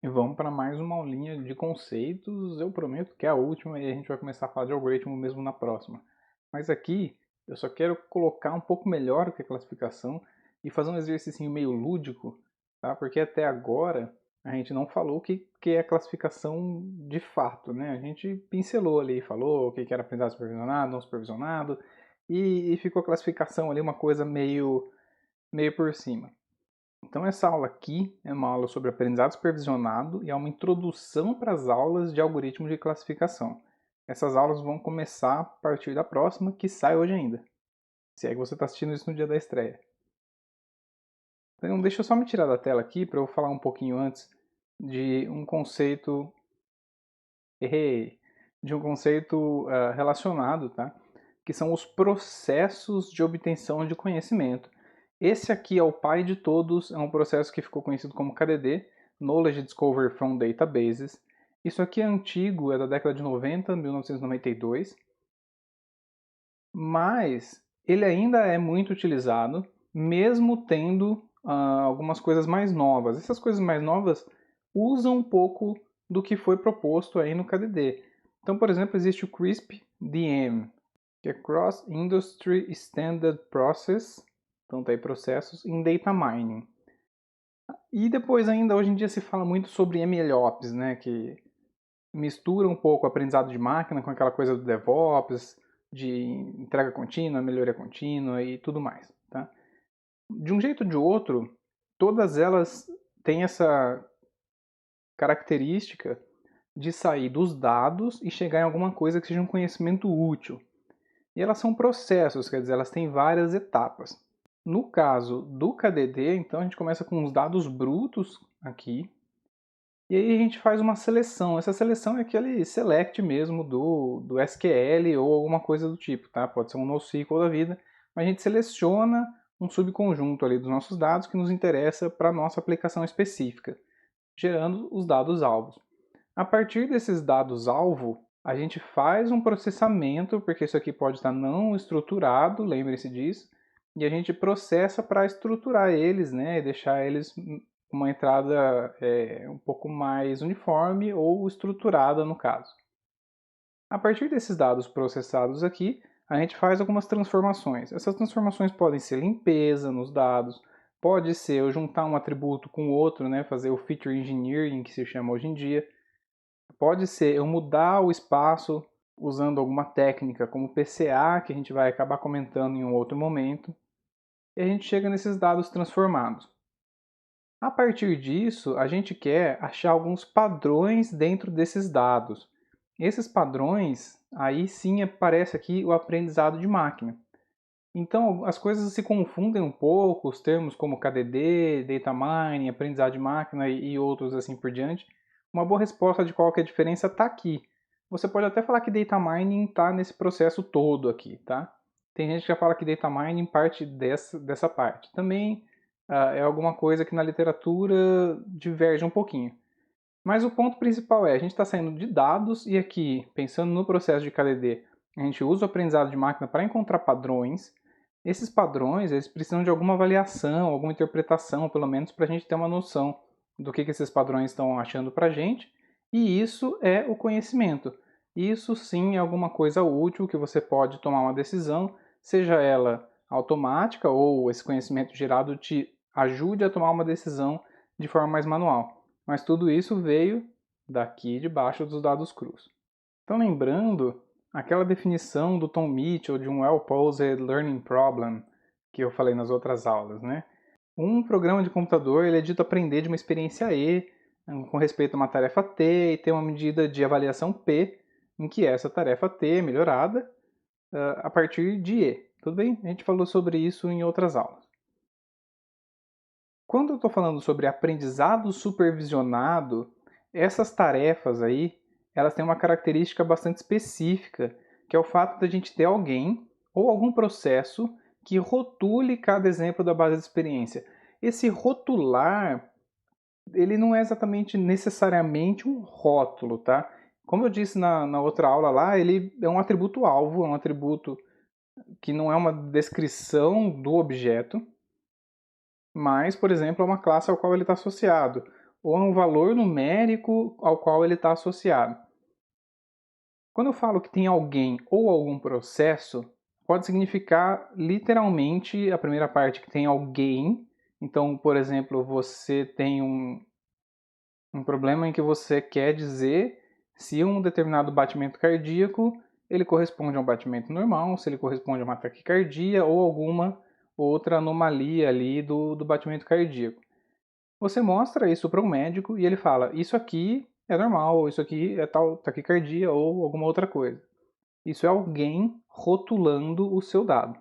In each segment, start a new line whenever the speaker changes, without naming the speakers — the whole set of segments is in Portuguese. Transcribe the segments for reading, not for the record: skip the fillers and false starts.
E vamos para mais uma aulinha de conceitos. Eu prometo que é a última e a gente vai começar a falar de algoritmo mesmo na próxima. Mas aqui eu só quero colocar um pouco melhor o que é classificação e fazer um exercício meio lúdico, tá? Porque até agora a gente não falou o que é classificação de fato, né? A gente pincelou ali, falou o que era aprendizado supervisionado, não supervisionado, e ficou a classificação ali uma coisa meio por cima. Então essa aula aqui é uma aula sobre aprendizado supervisionado e é uma introdução para as aulas de algoritmos de classificação. Essas aulas vão começar a partir da próxima, que sai hoje ainda. Se é que você está assistindo isso no dia da estreia. Então deixa eu só me tirar da tela aqui para eu falar um pouquinho antes de um conceito... Errei! De um conceito relacionado, tá? Que são os processos de obtenção de conhecimento. Esse aqui é o pai de todos, é um processo que ficou conhecido como KDD, Knowledge Discovery from Databases. Isso aqui é antigo, é da década de 90, 1992, mas ele ainda é muito utilizado, mesmo tendo algumas coisas mais novas. Essas coisas mais novas usam um pouco do que foi proposto aí no KDD. Então, por exemplo, existe o CRISP-DM, que é Cross Industry Standard Process, então tá aí processos em Data Mining. E depois ainda, hoje em dia se fala muito sobre MLOps, né, que mistura um pouco o aprendizado de máquina com aquela coisa do DevOps, de entrega contínua, melhoria contínua e tudo mais, tá? De um jeito ou de outro, todas elas têm essa característica de sair dos dados e chegar em alguma coisa que seja um conhecimento útil. E elas são processos, quer dizer, elas têm várias etapas. No caso do KDD, então a gente começa com os dados brutos aqui, e aí a gente faz uma seleção. Essa seleção é aquele select mesmo do SQL ou alguma coisa do tipo, tá? Pode ser um NoSQL da vida, mas a gente seleciona um subconjunto ali dos nossos dados que nos interessa para a nossa aplicação específica, gerando os dados alvos. A partir desses dados alvo, a gente faz um processamento, porque isso aqui pode estar não estruturado, lembre-se disso, e a gente processa para estruturar eles, né, e deixar eles uma entrada um pouco mais uniforme ou estruturada no caso. A partir desses dados processados aqui, a gente faz algumas transformações. Essas transformações podem ser limpeza nos dados, pode ser eu juntar um atributo com outro, né, fazer o feature engineering que se chama hoje em dia. Pode ser eu mudar o espaço usando alguma técnica como PCA, que a gente vai acabar comentando em um outro momento, e a gente chega nesses dados transformados. A partir disso, a gente quer achar alguns padrões dentro desses dados. Esses padrões, aí sim aparece aqui o aprendizado de máquina. Então as coisas se confundem um pouco, os termos como KDD, Data Mining, aprendizado de máquina e outros assim por diante. Uma boa resposta de qual que é a diferença está aqui. Você pode até falar que Data Mining está nesse processo todo aqui, tá? Tem gente que já fala que Data Mining parte dessa parte. Também é alguma coisa que na literatura diverge um pouquinho. Mas o ponto principal é, a gente está saindo de dados e aqui, pensando no processo de KDD, a gente usa o aprendizado de máquina para encontrar padrões. Esses padrões, eles precisam de alguma avaliação, alguma interpretação, pelo menos, para a gente ter uma noção do que esses padrões estão achando para a gente. E isso é o conhecimento. Isso sim é alguma coisa útil que você pode tomar uma decisão, seja ela automática ou esse conhecimento gerado te ajude a tomar uma decisão de forma mais manual. Mas tudo isso veio daqui de baixo dos dados crus. Então lembrando aquela definição do Tom Mitchell de um well-posed learning problem que eu falei nas outras aulas, né? Um programa de computador ele é dito aprender de uma experiência E com respeito a uma tarefa T e tem uma medida de avaliação P em que essa tarefa T é melhorada a partir de E. Tudo bem? A gente falou sobre isso em outras aulas. Quando eu estou falando sobre aprendizado supervisionado, essas tarefas aí, elas têm uma característica bastante específica, que é o fato de a gente ter alguém ou algum processo que rotule cada exemplo da base de experiência. Esse rotular, ele não é exatamente necessariamente um rótulo, tá? Como eu disse na outra aula lá, ele é um atributo alvo, é um atributo que não é uma descrição do objeto, mas, por exemplo, é uma classe ao qual ele está associado. ou é um valor numérico ao qual ele está associado. Quando eu falo que tem alguém ou algum processo, pode significar literalmente a primeira parte que tem alguém. Então, por exemplo, você tem um problema em que você quer dizer se um determinado batimento cardíaco ele corresponde a um batimento normal, se ele corresponde a uma taquicardia ou alguma outra anomalia ali do batimento cardíaco. Você mostra isso para um médico e ele fala, isso aqui é normal, ou isso aqui é tal taquicardia ou alguma outra coisa. Isso é alguém rotulando o seu dado.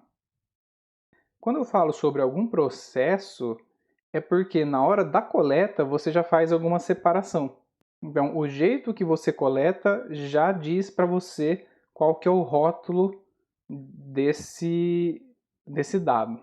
Quando eu falo sobre algum processo, é porque na hora da coleta você já faz alguma separação. Então, o jeito que você coleta já diz para você qual que é o rótulo desse dado.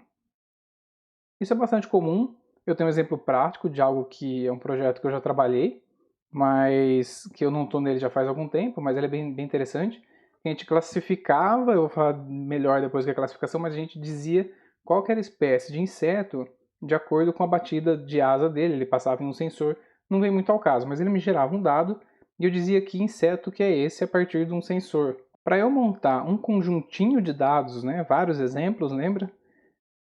Isso é bastante comum. Eu tenho um exemplo prático de algo que é um projeto que eu já trabalhei, mas que eu não estou nele já faz algum tempo, mas ele é bem interessante. A gente classificava, eu vou falar melhor depois que a classificação, mas a gente dizia qual que era a espécie de inseto de acordo com a batida de asa dele. Ele passava em um sensor, não vem muito ao caso, mas ele me gerava um dado e eu dizia que inseto que é esse a partir de um sensor. Para eu montar um conjuntinho de dados, né, vários exemplos, lembra?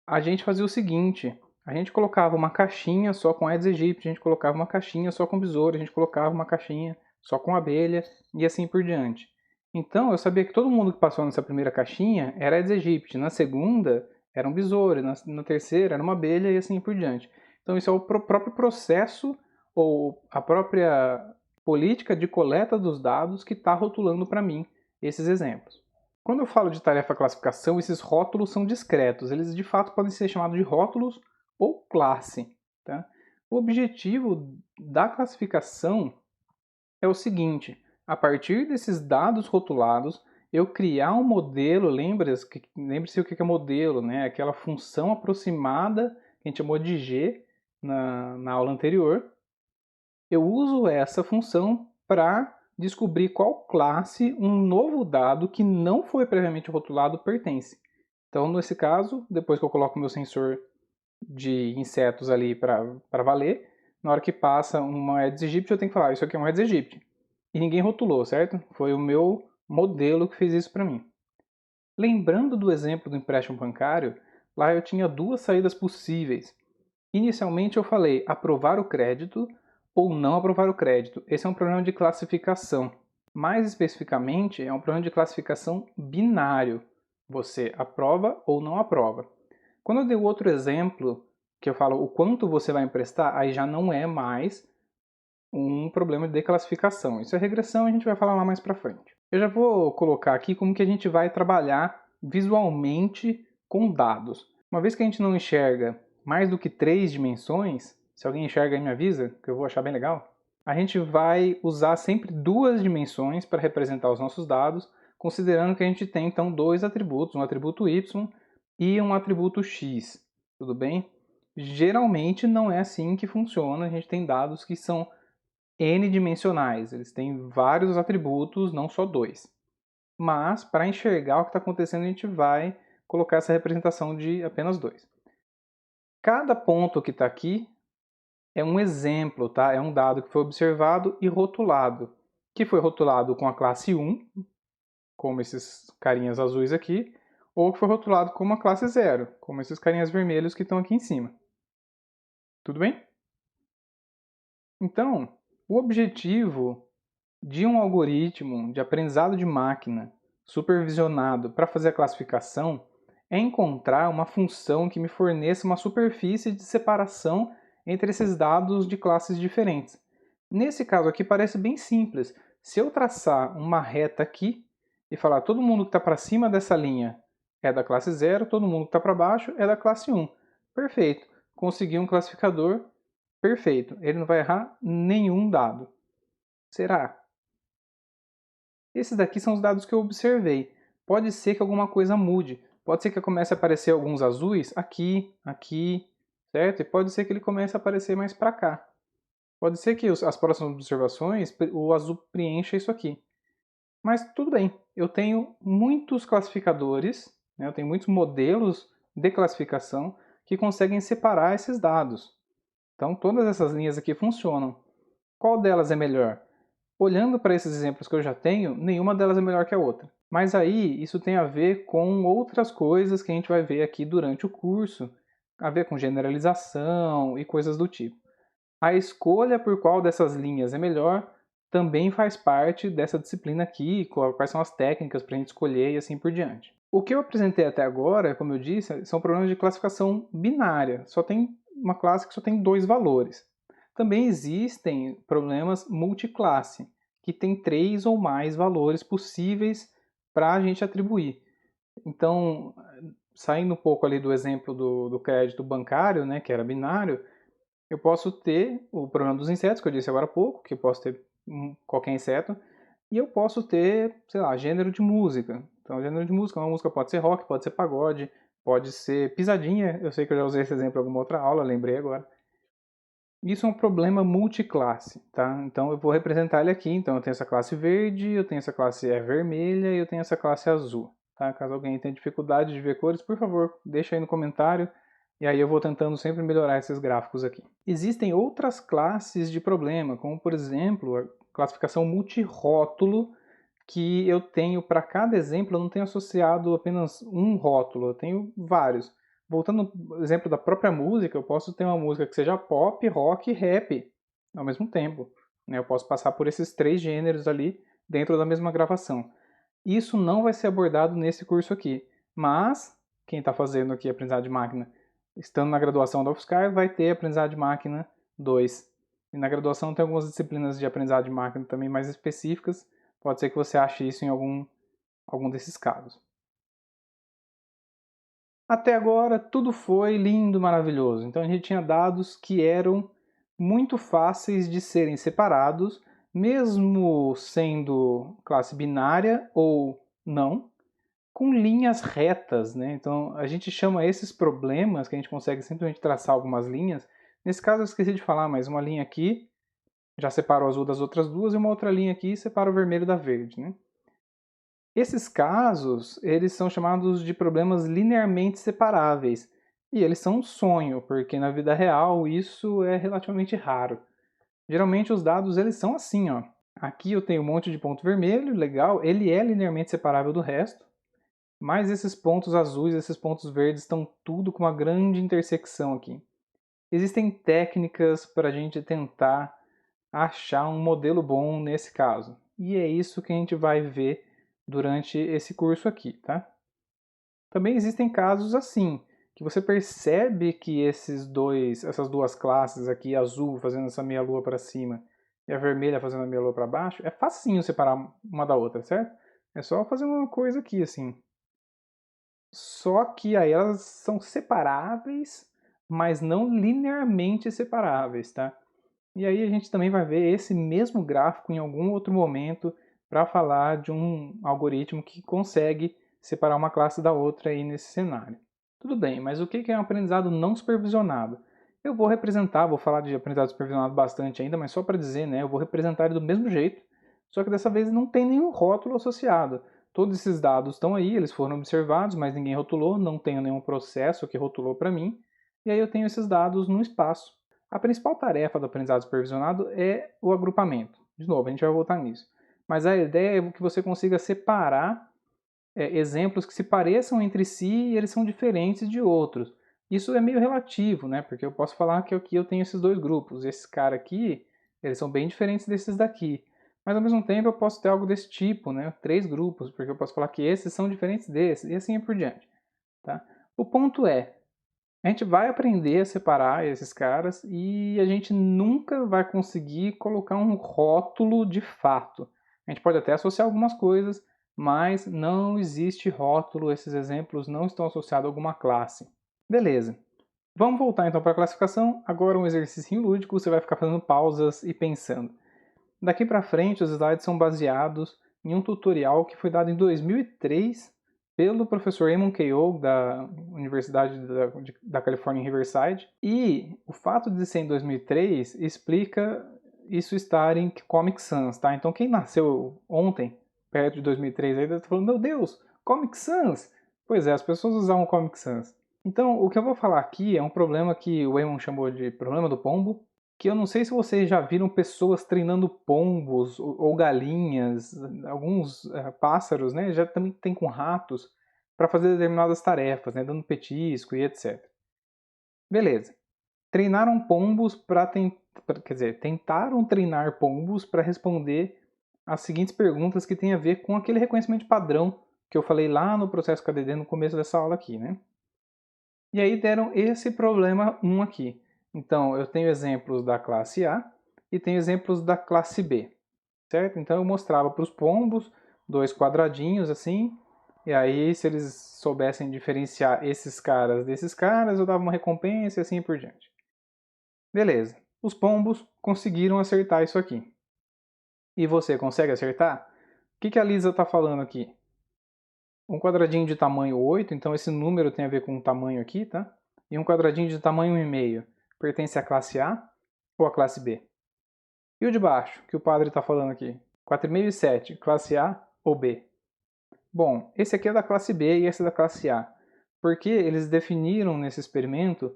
A gente fazia o seguinte, a gente colocava uma caixinha só com Aedes aegypti, a gente colocava uma caixinha só com besouro, a gente colocava uma caixinha só com abelha e assim por diante. Então eu sabia que todo mundo que passou nessa primeira caixinha era Aedes aegypti, na segunda era um besouro, na terceira era uma abelha e assim por diante. Então isso é o próprio processo ou a própria política de coleta dos dados que está rotulando para mim esses exemplos. Quando eu falo de tarefa classificação, esses rótulos são discretos. Eles de fato podem ser chamados de rótulos ou classe. Tá? O objetivo da classificação é o seguinte: a partir desses dados rotulados, eu criar um modelo. Lembre-se o que é modelo, né? Aquela função aproximada que a gente chamou de G na aula anterior. Eu uso essa função para descobrir qual classe um novo dado que não foi previamente rotulado pertence. Então, nesse caso, depois que eu coloco meu sensor de insetos ali para valer, na hora que passa uma Aedes aegypti, eu tenho que falar, isso aqui é um Aedes aegypti. E ninguém rotulou, certo? Foi o meu modelo que fez isso para mim. Lembrando do exemplo do empréstimo bancário, lá eu tinha duas saídas possíveis. Inicialmente eu falei aprovar o crédito ou não aprovar o crédito. Esse é um problema de classificação. Mais especificamente, é um problema de classificação binário. Você aprova ou não aprova. Quando eu dei o outro exemplo, que eu falo o quanto você vai emprestar, aí já não é mais um problema de classificação. Isso é regressão, a gente vai falar lá mais para frente. Eu já vou colocar aqui como que a gente vai trabalhar visualmente com dados. Uma vez que a gente não enxerga mais do que 3 dimensões, se alguém enxerga aí me avisa, que eu vou achar bem legal, a gente vai usar sempre 2 dimensões para representar os nossos dados, considerando que a gente tem então 2 atributos, um atributo y e um atributo x, tudo bem? Geralmente não é assim que funciona, a gente tem dados que são n-dimensionais, eles têm vários atributos, não só 2. Mas, para enxergar o que está acontecendo, a gente vai colocar essa representação de apenas 2. Cada ponto que está aqui é um exemplo, tá? É um dado que foi observado e rotulado. Que foi rotulado com a classe 1, como esses carinhas azuis aqui, ou que foi rotulado com uma classe 0, como esses carinhas vermelhos que estão aqui em cima. Tudo bem? Então, o objetivo de um algoritmo de aprendizado de máquina supervisionado para fazer a classificação é encontrar uma função que me forneça uma superfície de separação entre esses dados de classes diferentes. Nesse caso aqui parece bem simples. Se eu traçar uma reta aqui e falar todo mundo que está para cima dessa linha é da classe 0, todo mundo que está para baixo é da classe 1. Perfeito. Consegui um classificador perfeito. Ele não vai errar nenhum dado. Será? Esses daqui são os dados que eu observei. Pode ser que alguma coisa mude. Pode ser que comece a aparecer alguns azuis aqui, aqui, certo? E pode ser que ele comece a aparecer mais para cá. Pode ser que as próximas observações, o azul preencha isso aqui. Mas tudo bem, eu tenho muitos classificadores, né? Eu tenho muitos modelos de classificação que conseguem separar esses dados. Então todas essas linhas aqui funcionam. Qual delas é melhor? Olhando para esses exemplos que eu já tenho, nenhuma delas é melhor que a outra. Mas aí isso tem a ver com outras coisas que a gente vai ver aqui durante o curso, a ver com generalização e coisas do tipo. A escolha por qual dessas linhas é melhor também faz parte dessa disciplina aqui, quais são as técnicas para a gente escolher e assim por diante. O que eu apresentei até agora, como eu disse, são problemas de classificação binária. Só tem uma classe que só tem dois valores. Também existem problemas multiclasse, que tem 3 ou mais valores possíveis para a gente atribuir. Então, saindo um pouco ali do exemplo do crédito bancário, né, que era binário, eu posso ter o problema dos insetos, que eu disse agora há pouco, que eu posso ter qualquer inseto, e eu posso ter, sei lá, gênero de música. Então, gênero de música, uma música pode ser rock, pode ser pagode, pode ser pisadinha. Eu sei que eu já usei esse exemplo em alguma outra aula, lembrei agora. Isso é um problema multiclasse, tá? Então eu vou representar ele aqui. Então eu tenho essa classe verde, eu tenho essa classe vermelha e eu tenho essa classe azul, tá? Caso alguém tenha dificuldade de ver cores, por favor, deixa aí no comentário. E aí eu vou tentando sempre melhorar esses gráficos aqui. Existem outras classes de problema, como por exemplo a classificação multirótulo, que eu tenho para cada exemplo, eu não tenho associado apenas um rótulo, eu tenho vários. Voltando ao exemplo da própria música, eu posso ter uma música que seja pop, rock e rap ao mesmo tempo. Eu posso passar por esses 3 gêneros ali dentro da mesma gravação. Isso não vai ser abordado nesse curso aqui, mas quem está fazendo aqui aprendizado de máquina, estando na graduação da UFSCar, vai ter aprendizado de máquina 2. E na graduação tem algumas disciplinas de aprendizado de máquina também mais específicas. Pode ser que você ache isso em algum desses casos. Até agora tudo foi lindo, maravilhoso. Então a gente tinha dados que eram muito fáceis de serem separados, mesmo sendo classe binária ou não, com linhas retas, né? Então a gente chama esses problemas que a gente consegue simplesmente traçar algumas linhas. Nesse caso eu esqueci de falar, mas uma linha aqui já separa o azul das outras duas e uma outra linha aqui separa o vermelho da verde, né? Esses casos, eles são chamados de problemas linearmente separáveis. E eles são um sonho, porque na vida real isso é relativamente raro. Geralmente os dados eles são assim, ó. Aqui eu tenho um monte de ponto vermelho, legal, ele é linearmente separável do resto, mas esses pontos azuis, esses pontos verdes estão tudo com uma grande intersecção aqui. Existem técnicas para a gente tentar achar um modelo bom nesse caso. E é isso que a gente vai ver durante esse curso aqui, tá? Também existem casos assim, que você percebe que essas duas classes aqui, azul fazendo essa meia-lua para cima e a vermelha fazendo a meia-lua para baixo, é facinho separar uma da outra, certo? É só fazer uma coisa aqui assim. Só que aí elas são separáveis, mas não linearmente separáveis, tá? E aí a gente também vai ver esse mesmo gráfico em algum outro momento para falar de um algoritmo que consegue separar uma classe da outra aí nesse cenário. Tudo bem, mas o que é um aprendizado não supervisionado? Eu vou representar, vou falar de aprendizado supervisionado bastante ainda, mas só para dizer, né, eu vou representar ele do mesmo jeito, só que dessa vez não tem nenhum rótulo associado. Todos esses dados estão aí, eles foram observados, mas ninguém rotulou, não tenho nenhum processo que rotulou para mim, e aí eu tenho esses dados no espaço. A principal tarefa do aprendizado supervisionado é o agrupamento. De novo, a gente vai voltar nisso. Mas a ideia é que você consiga separar exemplos que se pareçam entre si e eles são diferentes de outros. Isso é meio relativo, né? Porque eu posso falar que aqui eu tenho esses dois grupos. Esse cara aqui, eles são bem diferentes desses daqui. Mas ao mesmo tempo eu posso ter algo desse tipo, né? 3 grupos, porque eu posso falar que esses são diferentes desses, e assim por diante. Tá? O ponto é, a gente vai aprender a separar esses caras e a gente nunca vai conseguir colocar um rótulo de fato. A gente pode até associar algumas coisas, mas não existe rótulo, esses exemplos não estão associados a alguma classe. Beleza. Vamos voltar então para a classificação. Agora um exercício lúdico, você vai ficar fazendo pausas e pensando. Daqui para frente, os slides são baseados em um tutorial que foi dado em 2003 pelo professor Eamon Keough, da Universidade da Califórnia em Riverside. E o fato de ser em 2003 explica isso estar em Comic Sans, tá? Então quem nasceu ontem, perto de 2003, ainda está falando, meu Deus, Comic Sans! Pois é, as pessoas usavam Comic Sans. Então, o que eu vou falar aqui é um problema que o Eamon chamou de problema do pombo, que eu não sei se vocês já viram pessoas treinando pombos ou galinhas, alguns pássaros, né? Já também tem com ratos, para fazer determinadas tarefas, né? Dando petisco e etc. Beleza. Treinaram pombos quer dizer, tentaram treinar pombos para responder as seguintes perguntas que têm a ver com aquele reconhecimento de padrão que eu falei lá no processo KDD no começo dessa aula aqui, né? E aí deram esse problema 1 aqui. Então, eu tenho exemplos da classe A e tenho exemplos da classe B, certo? Então, eu mostrava para os pombos dois quadradinhos assim, e aí se eles soubessem diferenciar esses caras desses caras, eu dava uma recompensa e assim por diante. Beleza. Os pombos conseguiram acertar isso aqui. E você consegue acertar? O que a Lisa está falando aqui? Um quadradinho de tamanho 8, então esse número tem a ver com o tamanho aqui, tá? E um quadradinho de tamanho 1,5 pertence à classe A ou à classe B? E o de baixo, que o padre está falando aqui? 4,5 e 7, classe A ou B? Bom, esse aqui é da classe B e esse é da classe A. Porque eles definiram nesse experimento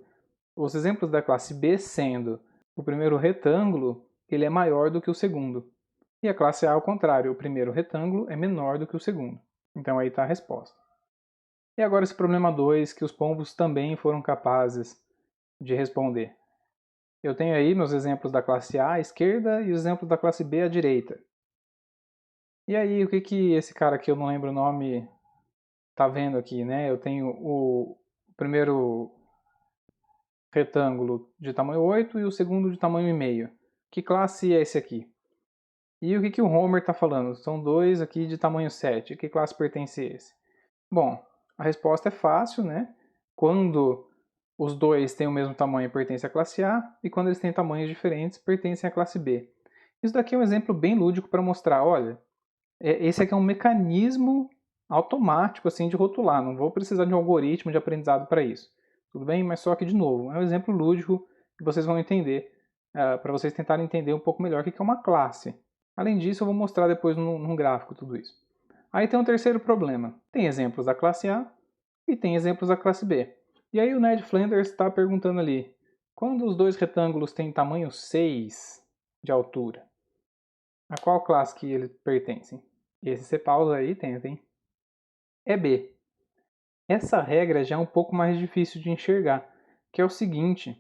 os exemplos da classe B sendo o primeiro retângulo ele é maior do que o segundo. E a classe A ao contrário, o primeiro retângulo é menor do que o segundo. Então aí está a resposta. E agora esse problema 2, que os pombos também foram capazes de responder. Eu tenho aí meus exemplos da classe A à esquerda e os exemplos da classe B à direita. E aí, o que esse cara que eu não lembro o nome tá vendo aqui, né? Eu tenho o primeiro retângulo de tamanho 8 e o segundo de tamanho 1,5. Que classe é esse aqui? E o que o Homer está falando? São dois aqui de tamanho 7. Que classe pertence esse? Bom, a resposta é fácil, né? Quando os dois têm o mesmo tamanho, pertencem à classe A, e quando eles têm tamanhos diferentes, pertencem à classe B. Isso daqui é um exemplo bem lúdico para mostrar, olha, esse aqui é um mecanismo automático assim de rotular, não vou precisar de um algoritmo de aprendizado para isso. Tudo bem? Mas só que, de novo, é um exemplo lúdico que vocês vão entender, para vocês tentarem entender um pouco melhor o que é uma classe. Além disso, eu vou mostrar depois num gráfico tudo isso. Aí tem um terceiro problema. Tem exemplos da classe A e tem exemplos da classe B. E aí o Ned Flanders está perguntando ali, quando os dois retângulos têm tamanho 6 de altura, a qual classe que eles pertencem? Esse você pausa aí e tenta, hein? É B. Essa regra já é um pouco mais difícil de enxergar, que é o seguinte,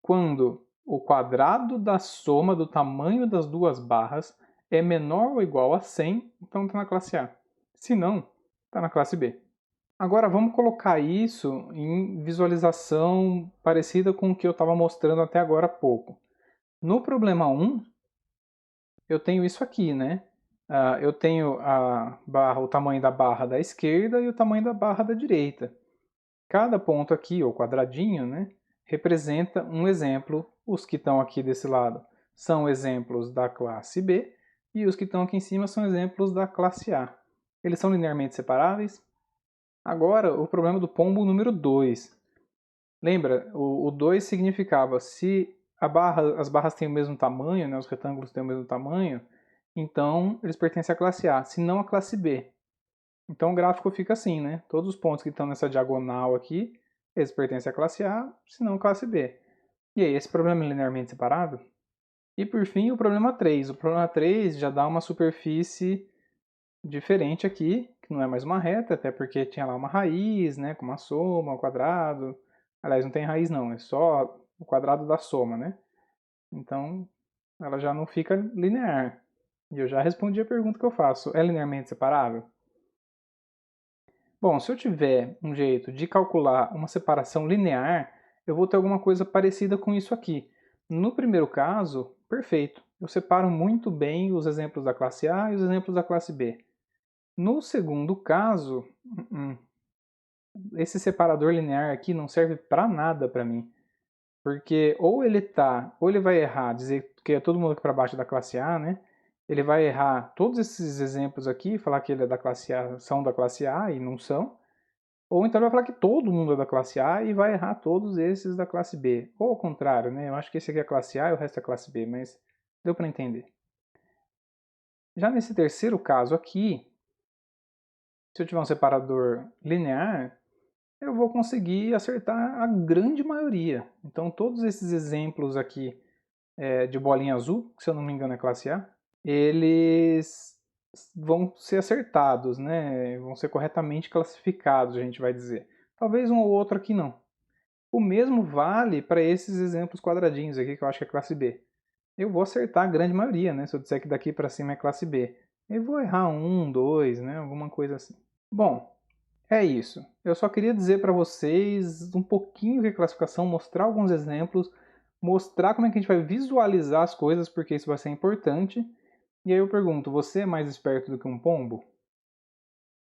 quando o quadrado da soma do tamanho das duas barras é menor ou igual a 100, então está na classe A. Se não, está na classe B. Agora vamos colocar isso em visualização parecida com o que eu estava mostrando até agora há pouco. No problema 1, eu tenho isso aqui, né? Eu tenho a barra, o tamanho da barra da esquerda e o tamanho da barra da direita. Cada ponto aqui, ou quadradinho, né, representa um exemplo. Os que estão aqui desse lado são exemplos da classe B e os que estão aqui em cima são exemplos da classe A. Eles são linearmente separáveis? Agora, o problema do pombo número 2. Lembra, o 2 significava se as barras têm o mesmo tamanho, né, os retângulos têm o mesmo tamanho, então eles pertencem à classe A, se não à classe B. Então o gráfico fica assim, né? Todos os pontos que estão nessa diagonal aqui, eles pertencem à classe A, se não à classe B. E aí, esse problema é linearmente separável? E por fim, o problema 3. O problema 3 já dá uma superfície diferente aqui, que não é mais uma reta, até porque tinha lá uma raiz, né, com uma soma, um quadrado. Aliás, não tem raiz não, é só o quadrado da soma, né? Então, ela já não fica linear. E eu já respondi a pergunta que eu faço. É linearmente separável? Bom, se eu tiver um jeito de calcular uma separação linear, eu vou ter alguma coisa parecida com isso aqui. No primeiro caso, perfeito. Eu separo muito bem os exemplos da classe A e os exemplos da classe B. No segundo caso, esse separador linear aqui não serve para nada para mim. Porque ou ele vai errar, dizer que é todo mundo aqui para baixo da classe A, né? Ele vai errar todos esses exemplos aqui, falar que ele é da classe A, são da classe A e não são. Ou então ele vai falar que todo mundo é da classe A e vai errar todos esses da classe B. Ou ao contrário, né? Eu acho que esse aqui é a classe A e o resto é a classe B, mas deu para entender. Já nesse terceiro caso aqui, se eu tiver um separador linear, eu vou conseguir acertar a grande maioria. Então todos esses exemplos aqui de bolinha azul, que se eu não me engano é classe A, eles vão ser acertados, né? Vão ser corretamente classificados, a gente vai dizer. Talvez um ou outro aqui não. O mesmo vale para esses exemplos quadradinhos aqui, que eu acho que é classe B. Eu vou acertar a grande maioria, né? Se eu disser que daqui para cima é classe B. Eu vou errar um, dois, né? Alguma coisa assim. Bom, é isso. Eu só queria dizer para vocês um pouquinho de classificação, mostrar alguns exemplos, mostrar como é que a gente vai visualizar as coisas, porque isso vai ser importante. E aí eu pergunto, você é mais esperto do que um pombo?